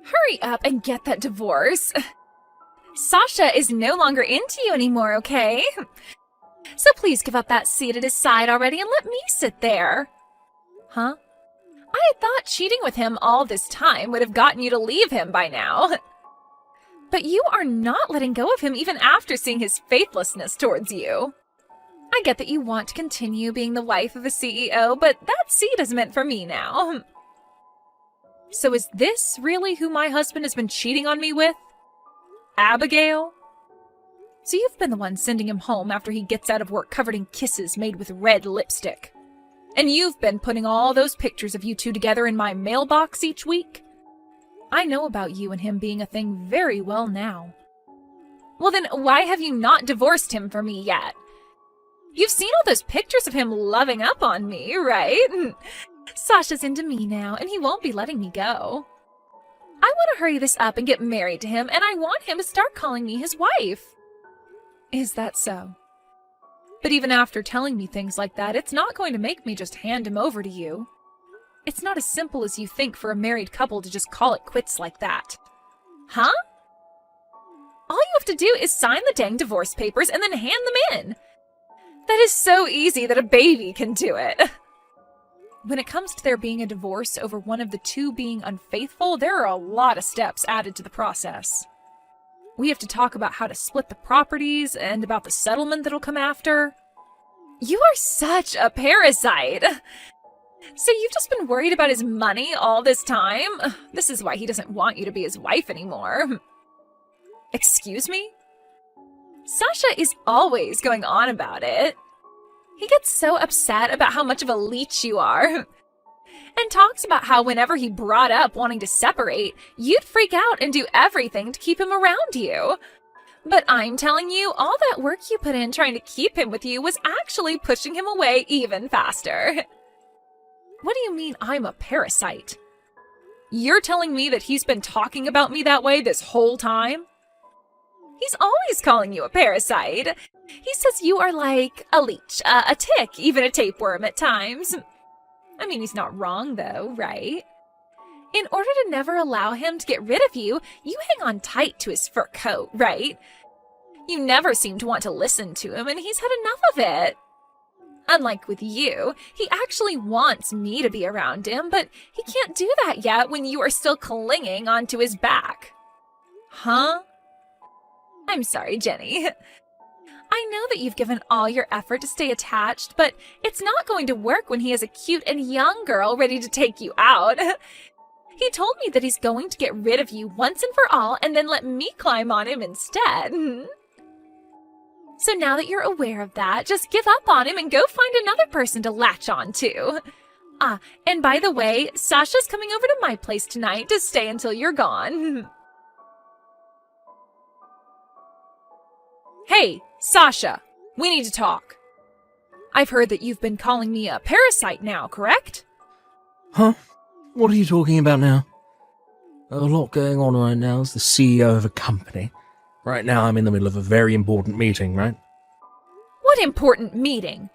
Hurry up and get that divorce. Sasha is no longer into you anymore, okay? So please give up that seat at his side already and let me sit there. Huh? I had thought cheating with him all this time would have gotten you to leave him by now. But you are not letting go of him even after seeing his faithlessness towards you. I get that you want to continue being the wife of a CEO, but that seat is meant for me now. So is this really who my husband has been cheating on me with? Abigail? So you've been the one sending him home after he gets out of work covered in kisses made with red lipstick. And you've been putting all those pictures of you two together in my mailbox each week? I know about you and him being a thing very well now. Well then, why have you not divorced him for me yet? You've seen all those pictures of him loving up on me, right? Sasha's into me now, and he won't be letting me go. I want to hurry this up and get married to him, and I want him to start calling me his wife. Is that so? But even after telling me things like that, it's not going to make me just hand him over to you. It's not as simple as you think for a married couple to just call it quits like that. Huh? All you have to do is sign the dang divorce papers and then hand them in. That is so easy that a baby can do it. When it comes to there being a divorce over one of the two being unfaithful, there are a lot of steps added to the process. We have to talk about how to split the properties and about the settlement that'll come after. You are such a parasite. So you've just been worried about his money all this time? This is why he doesn't want you to be his wife anymore. Excuse me? Sasha is always going on about it. He gets so upset about how much of a leech you are. And talks about how whenever he brought up wanting to separate, you'd freak out and do everything to keep him around you. But I'm telling you, all that work you put in trying to keep him with you was actually pushing him away even faster. What do you mean I'm a parasite? You're telling me that he's been talking about me that way this whole time? He's always calling you a parasite. He says you are like a leech, a tick, even a tapeworm at times. I mean, he's not wrong though, right? In order to never allow him to get rid of you, you hang on tight to his fur coat, right? You never seem to want to listen to him, and he's had enough of it. Unlike with you, he actually wants me to be around him, but he can't do that yet when you are still clinging onto his back. Huh? I'm sorry, Jenny. I know that you've given all your effort to stay attached, but it's not going to work when he is a cute and young girl ready to take you out. He told me that he's going to get rid of you once and for all and then let me climb on him instead. So now that you're aware of that, just give up on him and go find another person to latch on to. Ah, and by the way, Sasha's coming over to my place tonight to stay until you're gone. Hey, Sasha, we need to talk. I've heard that you've been calling me a parasite now, correct? Huh? What are you talking about now? A lot going on right now as the CEO of a company. Right now I'm in the middle of a very important meeting, right? What important meeting?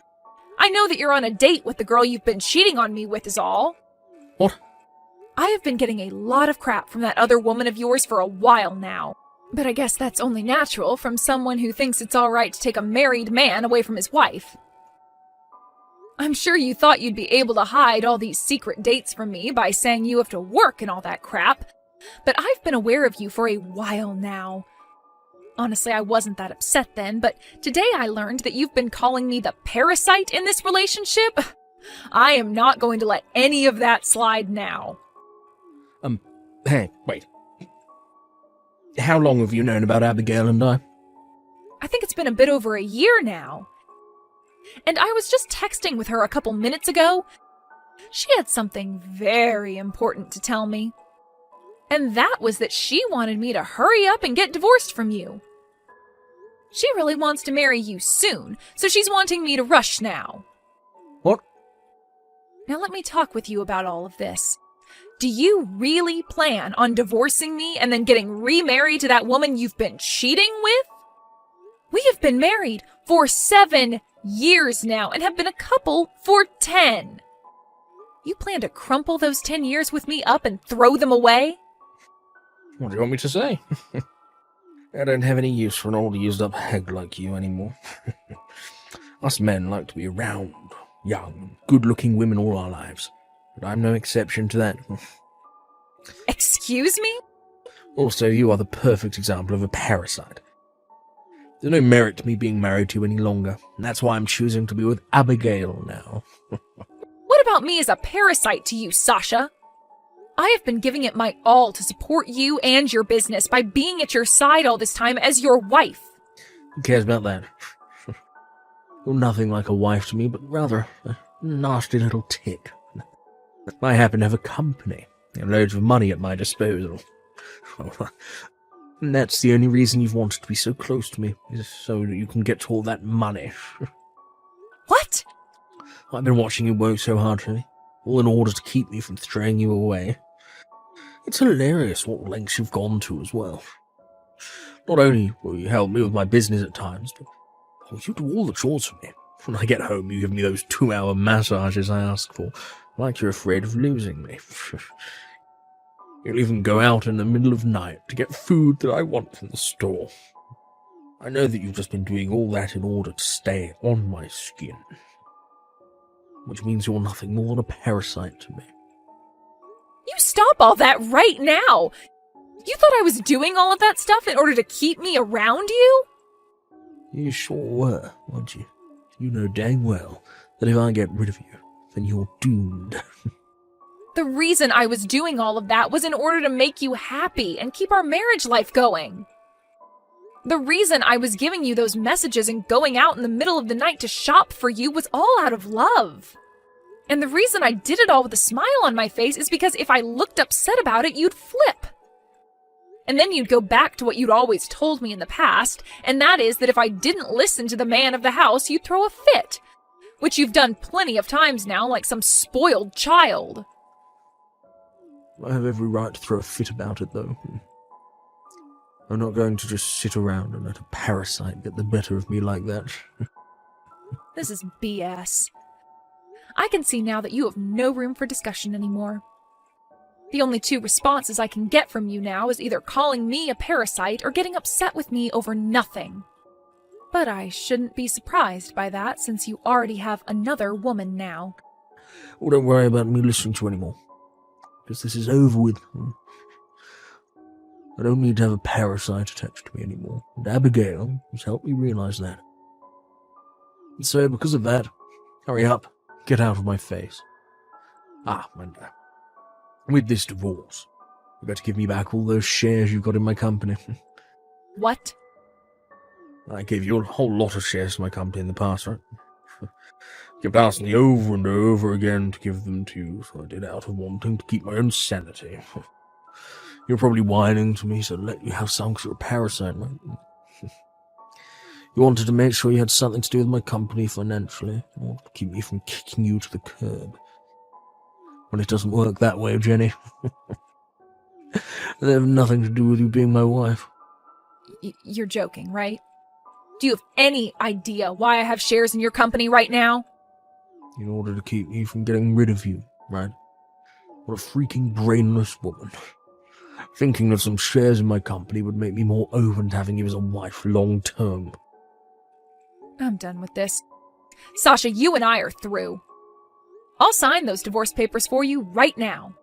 I know that you're on a date with the girl you've been cheating on me with is all. What? I have been getting a lot of crap from that other woman of yours for a while now. But I guess that's only natural from someone who thinks it's all right to take a married man away from his wife. I'm sure you thought you'd be able to hide all these secret dates from me by saying you have to work and all that crap, but I've been aware of you for a while now. Honestly, I wasn't that upset then, but today I learned that you've been calling me the parasite in this relationship. I am not going to let any of that slide now. Hey, wait. How long have you known about Abigail and I? I think it's been a bit over a year now. And I was just texting with her a couple minutes ago. She had something very important to tell me. And that was that she wanted me to hurry up and get divorced from you. She really wants to marry you soon, so she's wanting me to rush now. What? Now let me talk with you about all of this. Do you really plan on divorcing me and then getting remarried to that woman you've been cheating with? We have been married for 7 years now and have been a couple for 10. You plan to crumple those 10 years with me up and throw them away? What do you want me to say? I don't have any use for an old used-up hag like you anymore. Us men like to be around young, good-looking women all our lives, but I'm no exception to that. Excuse me? Also, you are the perfect example of a parasite. There's no merit to me being married to you any longer, and that's why I'm choosing to be with Abigail now. What about me as a parasite to you, Sasha? I have been giving it my all to support you and your business by being at your side all this time as your wife. Who cares about that? You're nothing like a wife to me, but rather a nasty little tick. I happen to have a company and loads of money at my disposal. And that's the only reason you've wanted to be so close to me, is so that you can get all that money. What? I've been watching you work so hard for me, all in order to keep me from throwing you away. It's hilarious what lengths you've gone to as well. Not only will you help me with my business at times, but you do all the chores for me. When I get home, you give me those 2-hour massages I ask for, like you're afraid of losing me. You'll even go out in the middle of night to get food that I want from the store. I know that you've just been doing all that in order to stay on my skin. Which means you're nothing more than a parasite to me. You stop all that right now! You thought I was doing all of that stuff in order to keep me around you? You sure were, weren't you? You know dang well that if I get rid of you, then you're doomed. The reason I was doing all of that was in order to make you happy and keep our marriage life going. The reason I was giving you those messages and going out in the middle of the night to shop for you was all out of love. And the reason I did it all with a smile on my face is because if I looked upset about it, you'd flip. And then you'd go back to what you'd always told me in the past, and that is that if I didn't listen to the man of the house, you'd throw a fit. Which you've done plenty of times now, like some spoiled child. I have every right to throw a fit about it, though. I'm not going to just sit around and let a parasite get the better of me like that. This is BS. I can see now that you have no room for discussion anymore. The only two responses I can get from you now is either calling me a parasite or getting upset with me over nothing. But I shouldn't be surprised by that since you already have another woman now. Well, don't worry about me listening to you anymore. Because this is over with. I don't need to have a parasite attached to me anymore. And Abigail has helped me realize that. And so, because of that, hurry up, get out of my face. And with this divorce, you got to give me back all those shares you've got in my company. What? I gave you a whole lot of shares in my company in the past, right? Kept asking me over and over again to give them to you, so I did out of wanting to keep my own sanity. You're probably whining to me, so let you have some because you're a parasite, right? You wanted to make sure you had something to do with my company financially, or to keep me from kicking you to the curb. Well, it doesn't work that way, Jenny. They have nothing to do with you being my wife. You're joking, right? Do you have any idea why I have shares in your company right now? In order to keep me from getting rid of you, right? What a freaking brainless woman. Thinking that some shares in my company would make me more open to having you as a wife long term. I'm done with this. Sasha, you and I are through. I'll sign those divorce papers for you right now.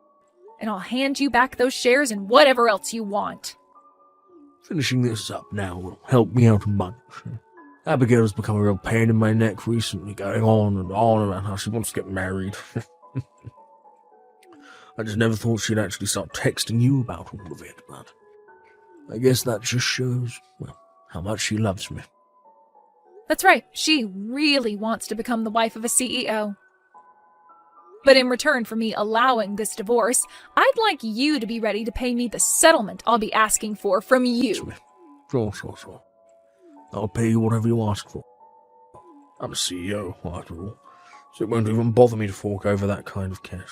And I'll hand you back those shares and whatever else you want. Finishing this up now will help me out a bunch. Abigail has become a real pain in my neck recently, going on about how she wants to get married. I just never thought she'd actually start texting you about all of it, but I guess that just shows, well, how much she loves me. That's right, she really wants to become the wife of a CEO. But in return for me allowing this divorce, I'd like you to be ready to pay me the settlement I'll be asking for from you. Sure. I'll pay you whatever you ask for. I'm a CEO, after all, so it won't even bother me to fork over that kind of cash.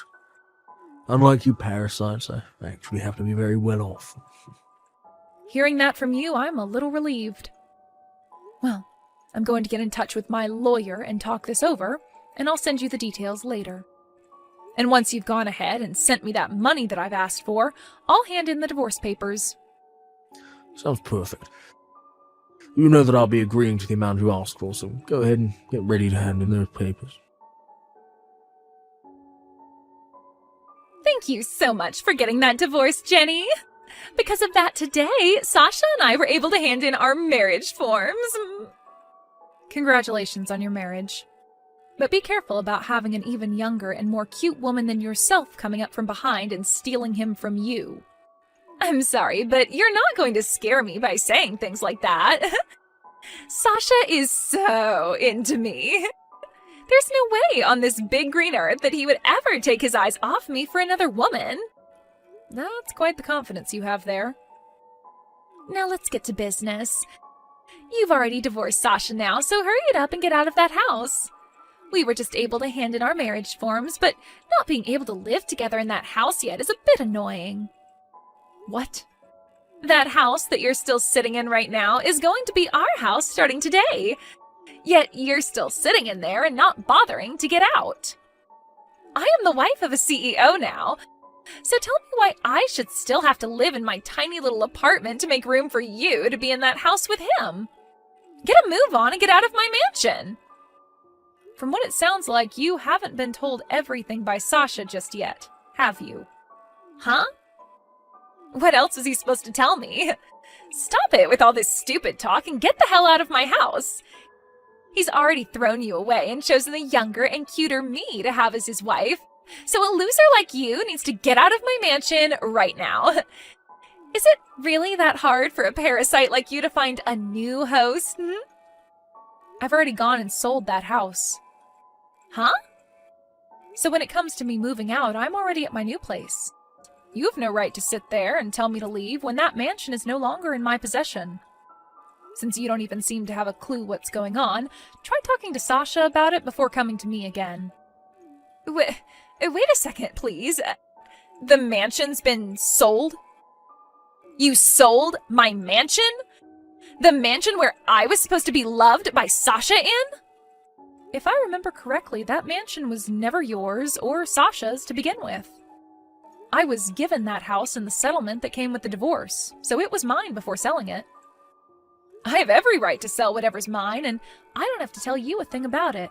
Unlike you parasites, I actually have to be very well off. Hearing that from you, I'm a little relieved. Well, I'm going to get in touch with my lawyer and talk this over, and I'll send you the details later. And once you've gone ahead and sent me that money that I've asked for, I'll hand in the divorce papers. Sounds perfect. You know that I'll be agreeing to the amount you asked for, so go ahead and get ready to hand in those papers. Thank you so much for getting that divorce, Jenny. Because of that today, Sasha and I were able to hand in our marriage forms. Congratulations on your marriage. But be careful about having an even younger and more cute woman than yourself coming up from behind and stealing him from you. I'm sorry, but you're not going to scare me by saying things like that. Sasha is so into me. There's no way on this big green earth that he would ever take his eyes off me for another woman. That's quite the confidence you have there. Now let's get to business. You've already divorced Sasha now, so hurry it up and get out of that house. We were just able to hand in our marriage forms, but not being able to live together in that house yet is a bit annoying. What? That house that you're still sitting in right now is going to be our house starting today. Yet you're still sitting in there and not bothering to get out. I am the wife of a CEO now, so tell me why I should still have to live in my tiny little apartment to make room for you to be in that house with him. Get a move on and get out of my mansion. From what it sounds like, you haven't been told everything by Sasha just yet, have you? Huh? What else was he supposed to tell me? Stop it with all this stupid talk and get the hell out of my house. He's already thrown you away and chosen the younger and cuter me to have as his wife. So a loser like you needs to get out of my mansion right now. Is it really that hard for a parasite like you to find a new host? I've already gone and sold that house. Huh? So when it comes to me moving out, I'm already at my new place. You have no right to sit there and tell me to leave when that mansion is no longer in my possession. Since you don't even seem to have a clue what's going on, try talking to Sasha about it before coming to me again. Wait a second, please. The mansion's been sold? You sold my mansion? The mansion where I was supposed to be loved by Sasha in? If I remember correctly, that mansion was never yours or Sasha's to begin with. I was given that house in the settlement that came with the divorce, so it was mine before selling it. I have every right to sell whatever's mine, and I don't have to tell you a thing about it.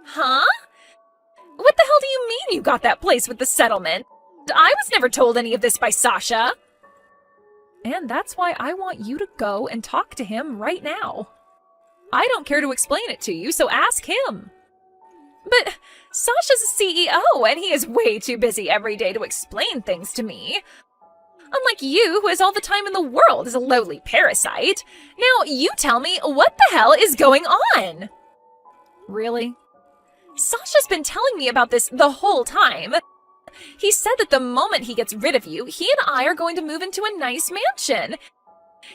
Huh? What the hell do you mean you got that place with the settlement? I was never told any of this by Sasha. And that's why I want you to go and talk to him right now. I don't care to explain it to you, so ask him. But Sasha's a CEO, and he is way too busy every day to explain things to me. Unlike you, who has all the time in the world as a lowly parasite. Now, you tell me, what the hell is going on? Really? Sasha's been telling me about this the whole time. He said that the moment he gets rid of you, he and I are going to move into a nice mansion.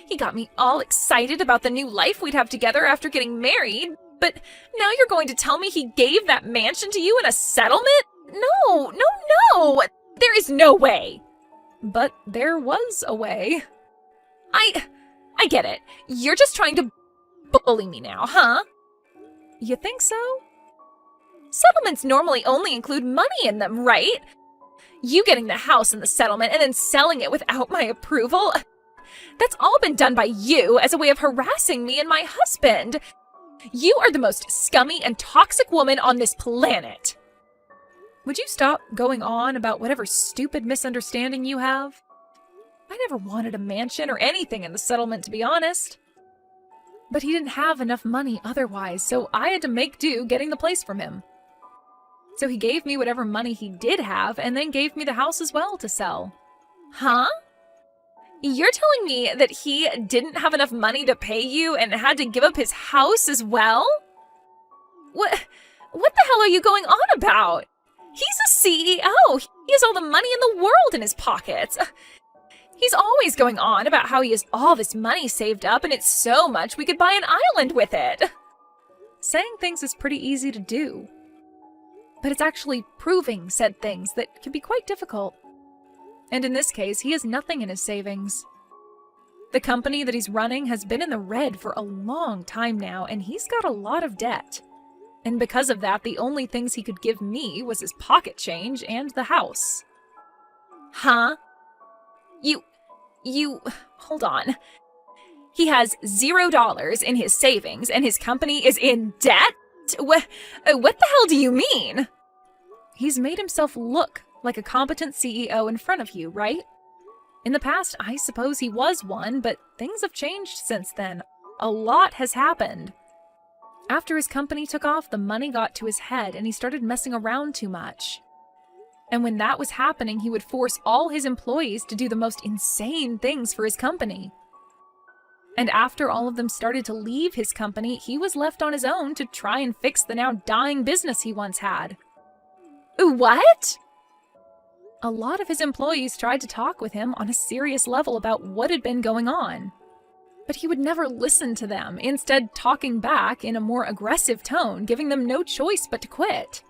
He got me all excited about the new life we'd have together after getting married, but now you're going to tell me he gave that mansion to you in a settlement? No. There is no way. But there was a way. I get it. You're just trying to bully me now, huh? You think so? Settlements normally only include money in them, right? You getting the house in the settlement and then selling it without my approval? That's all been done by you as a way of harassing me and my husband. You are the most scummy and toxic woman on this planet. Would you stop going on about whatever stupid misunderstanding you have? I never wanted a mansion or anything in the settlement, to be honest. But he didn't have enough money otherwise, so I had to make do getting the place from him. So he gave me whatever money he did have and then gave me the house as well to sell. Huh? You're telling me that he didn't have enough money to pay you and had to give up his house as well? What the hell are you going on about? He's a CEO. He has all the money in the world in his pockets. He's always going on about how he has all this money saved up and it's so much we could buy an island with it. Saying things is pretty easy to do. But it's actually proving said things that can be quite difficult. And in this case, he has nothing in his savings. The company that he's running has been in the red for a long time now, and he's got a lot of debt. And because of that, the only things he could give me was his pocket change and the house. Huh? Hold on. He has $0 in his savings and his company is in debt? What the hell do you mean? He's made himself look like a competent CEO in front of you, right? In the past, I suppose he was one, but things have changed since then. A lot has happened. After his company took off, the money got to his head and he started messing around too much. And when that was happening, he would force all his employees to do the most insane things for his company. And after all of them started to leave his company, he was left on his own to try and fix the now dying business he once had. What? A lot of his employees tried to talk with him on a serious level about what had been going on. But he would never listen to them, instead talking back in a more aggressive tone, giving them no choice but to quit.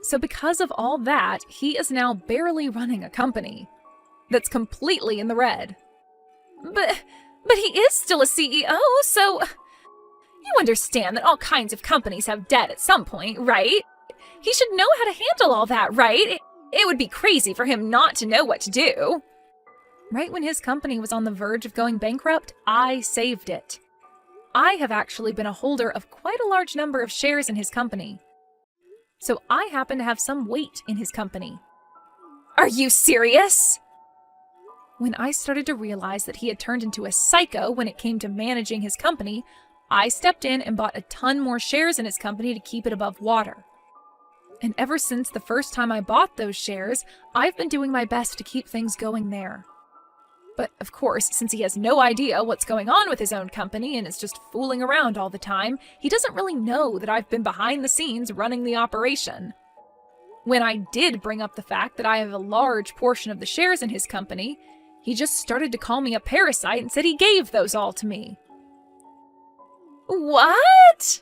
So because of all that, he is now barely running a company that's completely in the red. But he is still a CEO, so you understand that all kinds of companies have debt at some point, right? He should know how to handle all that, right? It would be crazy for him not to know what to do. Right when his company was on the verge of going bankrupt, I saved it. I have actually been a holder of quite a large number of shares in his company. So I happen to have some weight in his company. Are you serious? When I started to realize that he had turned into a psycho when it came to managing his company, I stepped in and bought a ton more shares in his company to keep it above water. And ever since the first time I bought those shares, I've been doing my best to keep things going there. But of course, since he has no idea what's going on with his own company and is just fooling around all the time, he doesn't really know that I've been behind the scenes running the operation. When I did bring up the fact that I have a large portion of the shares in his company, he just started to call me a parasite and said he gave those all to me. What?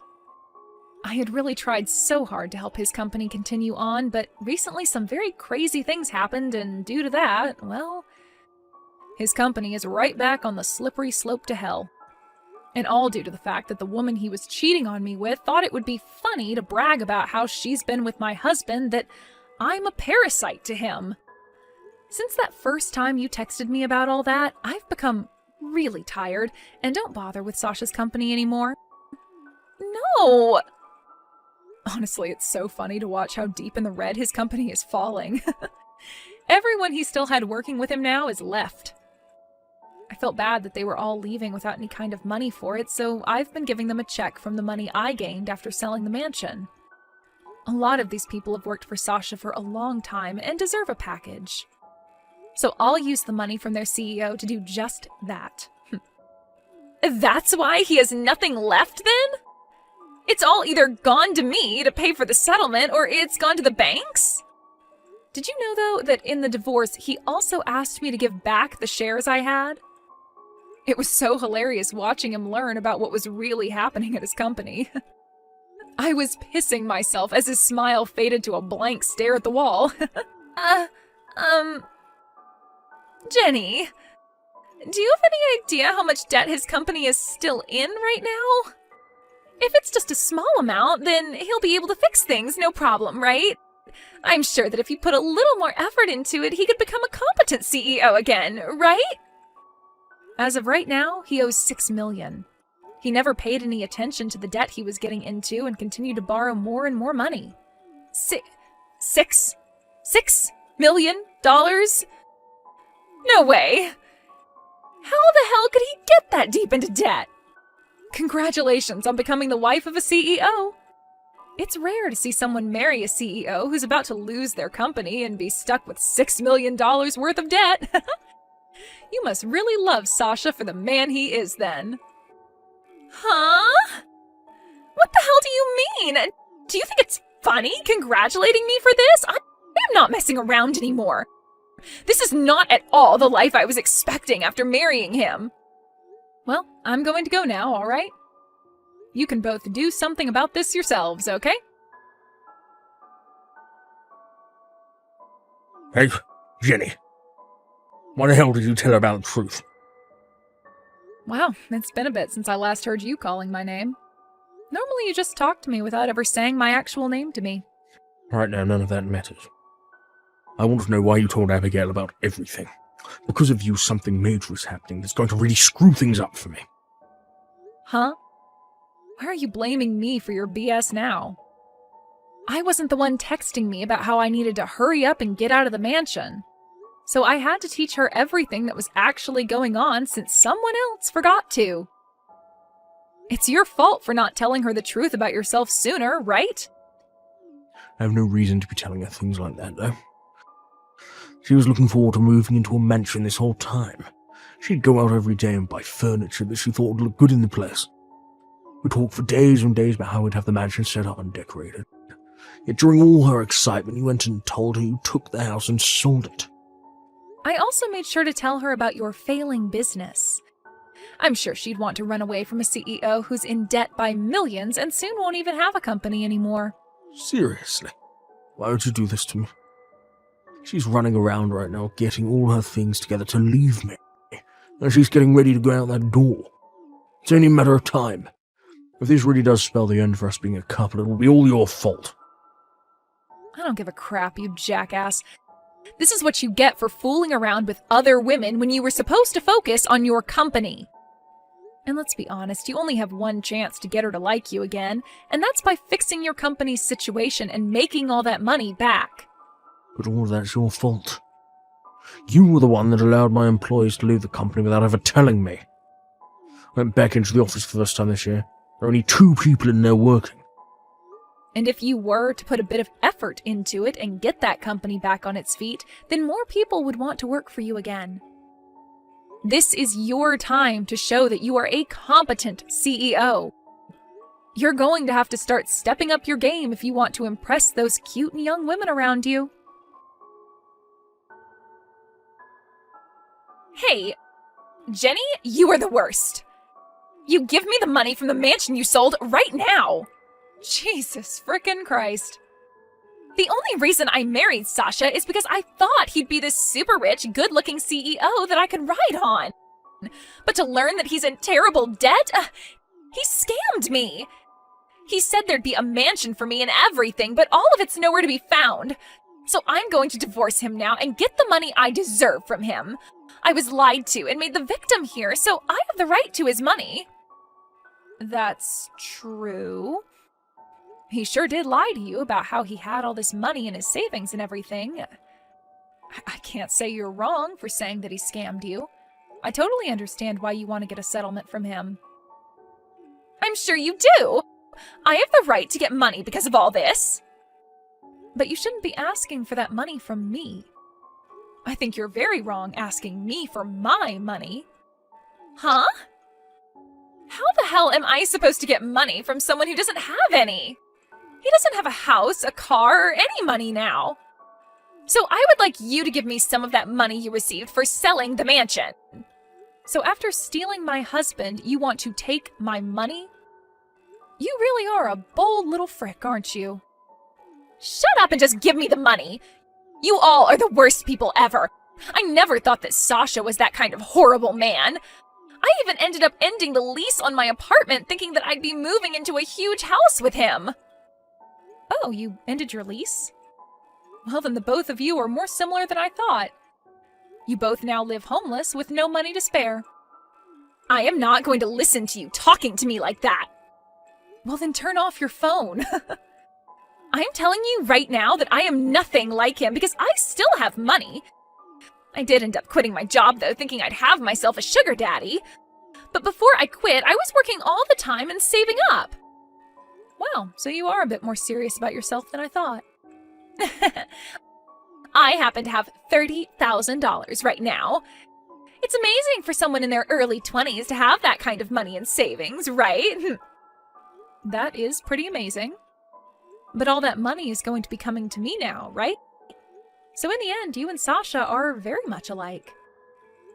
I had really tried so hard to help his company continue on, but recently some very crazy things happened, and due to that, well, his company is right back on the slippery slope to hell. And all due to the fact that the woman he was cheating on me with thought it would be funny to brag about how she's been with my husband, that I'm a parasite to him. Since that first time you texted me about all that, I've become really tired and don't bother with Sasha's company anymore. No! Honestly, it's so funny to watch how deep in the red his company is falling. Everyone he still had working with him now is left. I felt bad that they were all leaving without any kind of money for it, so I've been giving them a check from the money I gained after selling the mansion. A lot of these people have worked for Sasha for a long time and deserve a package. So I'll use the money from their CEO to do just that. That's why he has nothing left then? It's all either gone to me to pay for the settlement, or it's gone to the banks? Did you know, though, that in the divorce, he also asked me to give back the shares I had? It was so hilarious watching him learn about what was really happening at his company. I was pissing myself as his smile faded to a blank stare at the wall. Jenny, do you have any idea how much debt his company is still in right now? If it's just a small amount, then he'll be able to fix things, no problem, right? I'm sure that if he put a little more effort into it, he could become a competent CEO again, right? As of right now, he owes $6 million. He never paid any attention to the debt he was getting into and continued to borrow more and more money. $6 million? No way! How the hell could he get that deep into debt? Congratulations on becoming the wife of a CEO. It's rare to see someone marry a CEO who's about to lose their company and be stuck with $6 million worth of debt. You must really love Sasha for the man he is then. Huh? What the hell do you mean? Do you think it's funny congratulating me for this? I'm not messing around anymore. This is not at all the life I was expecting after marrying him. Well, I'm going to go now, all right? You can both do something about this yourselves, okay? Hey, Jenny. Why the hell did you tell her about the truth? Wow, it's been a bit since I last heard you calling my name. Normally you just talk to me without ever saying my actual name to me. Right now, none of that matters. I want to know why you told Abigail about everything. Because of you, something major is happening that's going to really screw things up for me. Huh? Why are you blaming me for your BS now? I wasn't the one texting me about how I needed to hurry up and get out of the mansion. So I had to teach her everything that was actually going on since someone else forgot to. It's your fault for not telling her the truth about yourself sooner, right? I have no reason to be telling her things like that, though. She was looking forward to moving into a mansion this whole time. She'd go out every day and buy furniture that she thought would look good in the place. We talked for days and days about how we'd have the mansion set up and decorated. Yet during all her excitement, you went and told her you took the house and sold it. I also made sure to tell her about your failing business. I'm sure she'd want to run away from a CEO who's in debt by millions and soon won't even have a company anymore. Seriously? Why would you do this to me? She's running around right now, getting all her things together to leave me. And she's getting ready to go out that door. It's only a matter of time. If this really does spell the end for us being a couple, it will be all your fault. I don't give a crap, you jackass. This is what you get for fooling around with other women when you were supposed to focus on your company. And let's be honest, you only have one chance to get her to like you again, and that's by fixing your company's situation and making all that money back. But all of that's your fault. You were the one that allowed my employees to leave the company without ever telling me. I went back into the office for the first time this year. There are only 2 people in there working. And if you were to put a bit of effort into it and get that company back on its feet, then more people would want to work for you again. This is your time to show that you are a competent CEO. You're going to have to start stepping up your game if you want to impress those cute young women around you. Hey, Jenny, you are the worst. You give me the money from the mansion you sold right now. Jesus frickin' Christ. The only reason I married Sasha is because I thought he'd be this super rich, good-looking CEO that I could ride on. But to learn that he's in terrible debt, he scammed me. He said there'd be a mansion for me and everything, but all of it's nowhere to be found. So I'm going to divorce him now and get the money I deserve from him. I was lied to and made the victim here, so I have the right to his money. That's true. He sure did lie to you about how he had all this money in his savings and everything. I can't say you're wrong for saying that he scammed you. I totally understand why you want to get a settlement from him. I'm sure you do. I have the right to get money because of all this. But you shouldn't be asking for that money from me. I think you're very wrong asking me for my money. Huh? How the hell am I supposed to get money from someone who doesn't have any? He doesn't have a house, a car, or any money now. So I would like you to give me some of that money you received for selling the mansion. So after stealing my husband, you want to take my money? You really are a bold little frick, aren't you? Shut up and just give me the money. You all are the worst people ever. I never thought that Sasha was that kind of horrible man. I even ended up ending the lease on my apartment thinking that I'd be moving into a huge house with him. Oh, you ended your lease? Well, then the both of you are more similar than I thought. You both now live homeless with no money to spare. I am not going to listen to you talking to me like that. Well, then turn off your phone. I'm telling you right now that I am nothing like him because I still have money. I did end up quitting my job, though, thinking I'd have myself a sugar daddy. But before I quit, I was working all the time and saving up. Wow, so you are a bit more serious about yourself than I thought. I happen to have $30,000 right now. It's amazing for someone in their early 20s to have that kind of money in savings, right? That is pretty amazing. But all that money is going to be coming to me now, right? So in the end, you and Sasha are very much alike.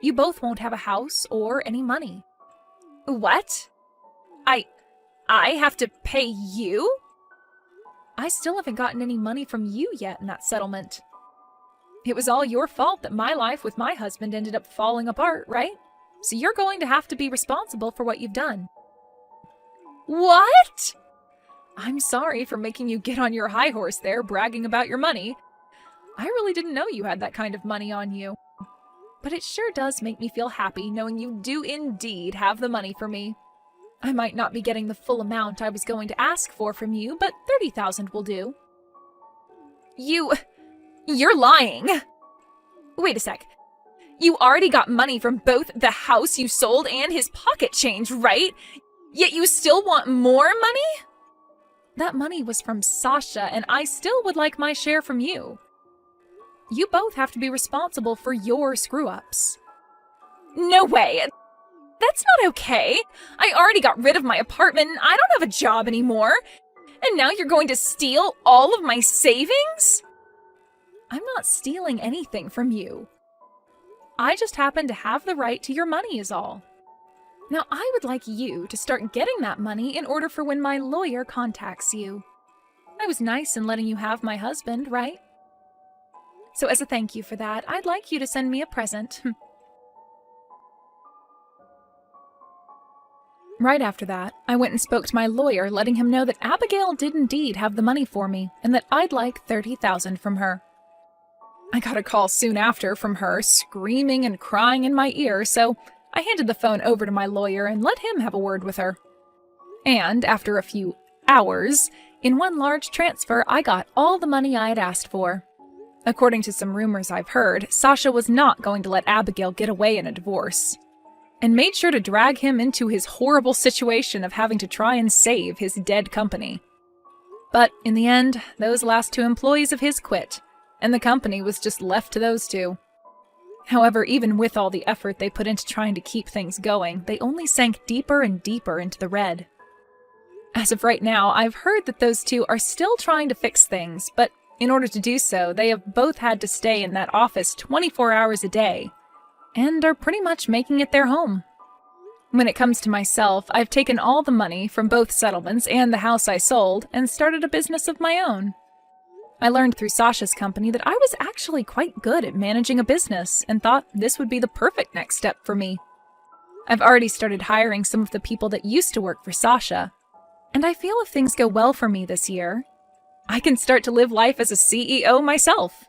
You both won't have a house or any money. What? I have to pay you? I still haven't gotten any money from you yet in that settlement. It was all your fault that my life with my husband ended up falling apart, right? So you're going to have to be responsible for what you've done. What? I'm sorry for making you get on your high horse there, bragging about your money. I really didn't know you had that kind of money on you. But it sure does make me feel happy knowing you do indeed have the money for me. I might not be getting the full amount I was going to ask for from you, but 30,000 will do. You're lying. Wait a sec. You already got money from both the house you sold and his pocket change, right? Yet you still want more money? That money was from Sasha, and I still would like my share from you. You both have to be responsible for your screw-ups. No way! That's not okay! I already got rid of my apartment and I don't have a job anymore! And now you're going to steal all of my savings? I'm not stealing anything from you. I just happen to have the right to your money is all. Now I would like you to start getting that money in order for when my lawyer contacts you. I was nice in letting you have my husband, right? So as a thank you for that, I'd like you to send me a present. Right after that, I went and spoke to my lawyer, letting him know that Abigail did indeed have the money for me, and that I'd like 30,000 from her. I got a call soon after from her, screaming and crying in my ear, so I handed the phone over to my lawyer and let him have a word with her. And after a few hours, in one large transfer, I got all the money I had asked for. According to some rumors I've heard, Sasha was not going to let Abigail get away in a divorce, and made sure to drag him into his horrible situation of having to try and save his dead company. But in the end, those last 2 employees of his quit, and the company was just left to those 2. However, even with all the effort they put into trying to keep things going, they only sank deeper and deeper into the red. As of right now, I've heard that those 2 are still trying to fix things, but in order to do so, they have both had to stay in that office 24 hours a day, and are pretty much making it their home. When it comes to myself, I've taken all the money from both settlements and the house I sold and started a business of my own. I learned through Sasha's company that I was actually quite good at managing a business and thought this would be the perfect next step for me. I've already started hiring some of the people that used to work for Sasha, and I feel if things go well for me this year, I can start to live life as a CEO myself.